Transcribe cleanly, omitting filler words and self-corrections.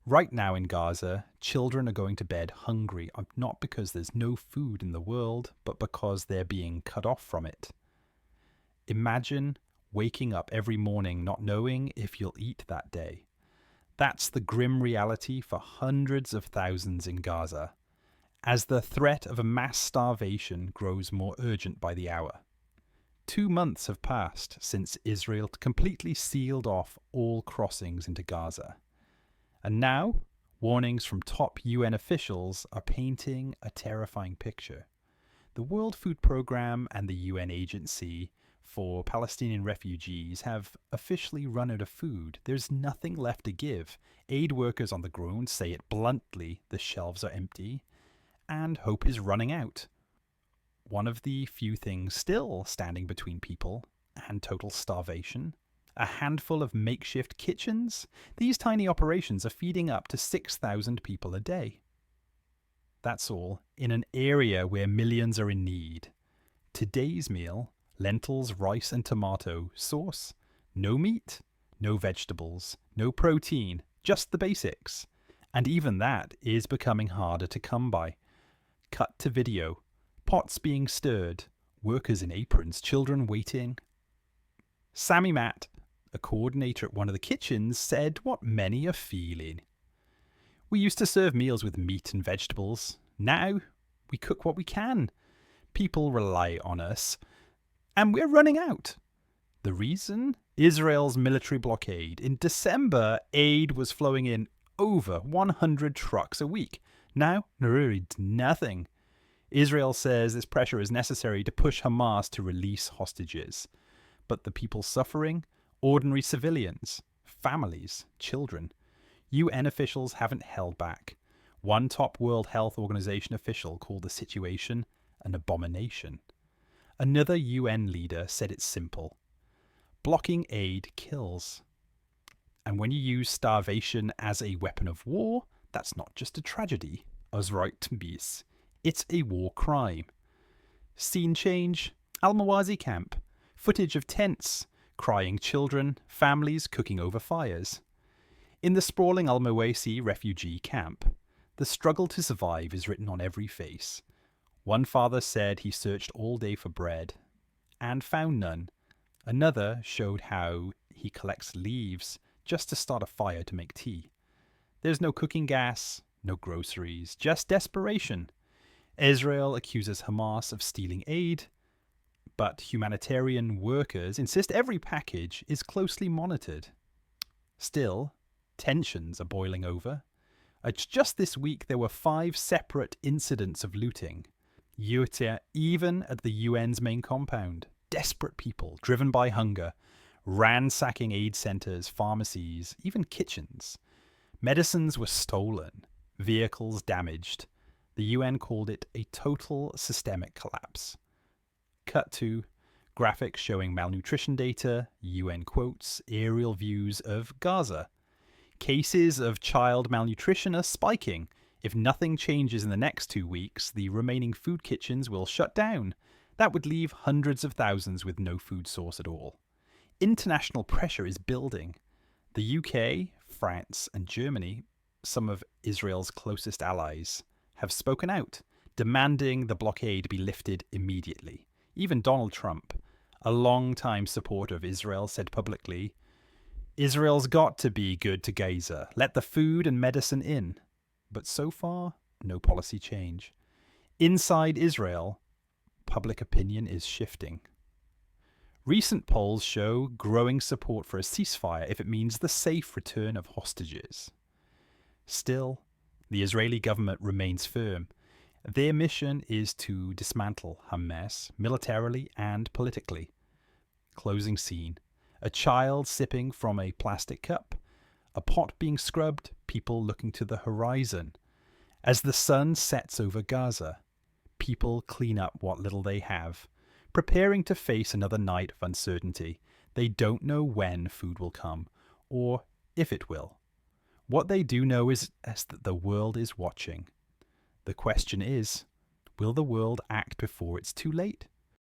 Right now in Gaza, children are going to bed hungry, not because there's no food in the world, but because they're being cut off from it. Imagine waking up every morning not knowing if you'll eat that day. That's the grim reality for hundreds of thousands in Gaza, as the threat of a mass starvation grows more urgent by the hour. 2 months have passed since Israel completely sealed off all crossings into Gaza. And now, warnings from top UN officials are painting a terrifying picture. The World Food Programme and the UN Agency for Palestinian refugees have officially run out of food. There's nothing left to give. Aid workers on the ground say it bluntly, the shelves are empty, and hope is running out. One of the few things still standing between people and total starvation, a handful of makeshift kitchens. These tiny operations are feeding up to 6,000 people a day. That's all in an area where millions are in need. Today's meal: lentils, rice and tomato sauce. No meat, no vegetables, no protein, just the basics. And even that is becoming harder to come by. Cut to video. Pots being stirred, workers in aprons, children waiting. Sammy Matt, a coordinator at one of the kitchens, said what many are feeling. We used to serve meals with meat and vegetables. Now we cook what we can. People rely on us, and we're running out. The reason? Israel's military blockade. In December, aid was flowing in over 100 trucks a week. Now, nothing. Israel says this pressure is necessary to push Hamas to release hostages. But the people suffering? Ordinary civilians, families, children. UN officials haven't held back. One top World Health Organization official called the situation an abomination. Another UN leader said it's simple. Blocking aid kills. And when you use starvation as a weapon of war, that's not just a tragedy, as right to be. It's a war crime. Scene change: Al-Mawazi camp. Footage of tents, crying children, families cooking over fires. In the sprawling Al-Mawazi refugee camp, the struggle to survive is written on every face. One father said he searched all day for bread and found none. Another showed how he collects leaves just to start a fire to make tea. There's no cooking gas, no groceries, just desperation. Israel accuses Hamas of stealing aid, but humanitarian workers insist every package is closely monitored. Still, tensions are boiling over. Just this week, there were 5 separate incidents of looting. Even at the UN's main compound. Desperate people, driven by hunger, ransacking aid centres, pharmacies, even kitchens. Medicines were stolen, vehicles damaged. The UN called it a total systemic collapse. Cut to graphics showing malnutrition data, UN quotes, aerial views of Gaza. Cases of child malnutrition are spiking. If nothing changes in the next 2 weeks, the remaining food kitchens will shut down. That would leave hundreds of thousands with no food source at all. International pressure is building. The UK, France, and Germany, some of Israel's closest allies, have spoken out, demanding the blockade be lifted immediately. Even Donald Trump, a long-time supporter of Israel, said publicly, "Israel's got to be good to Gaza. Let the food and medicine in." But so far, no policy change. Inside Israel, public opinion is shifting. Recent polls show growing support for a ceasefire if it means the safe return of hostages. Still, the Israeli government remains firm. Their mission is to dismantle Hamas militarily and politically. Closing scene: a child sipping from a plastic cup, a pot being scrubbed, people looking to the horizon. As the sun sets over Gaza, people clean up what little they have, preparing to face another night of uncertainty. They don't know when food will come, or if it will. What they do know is that the world is watching. The question is, will the world act before it's too late?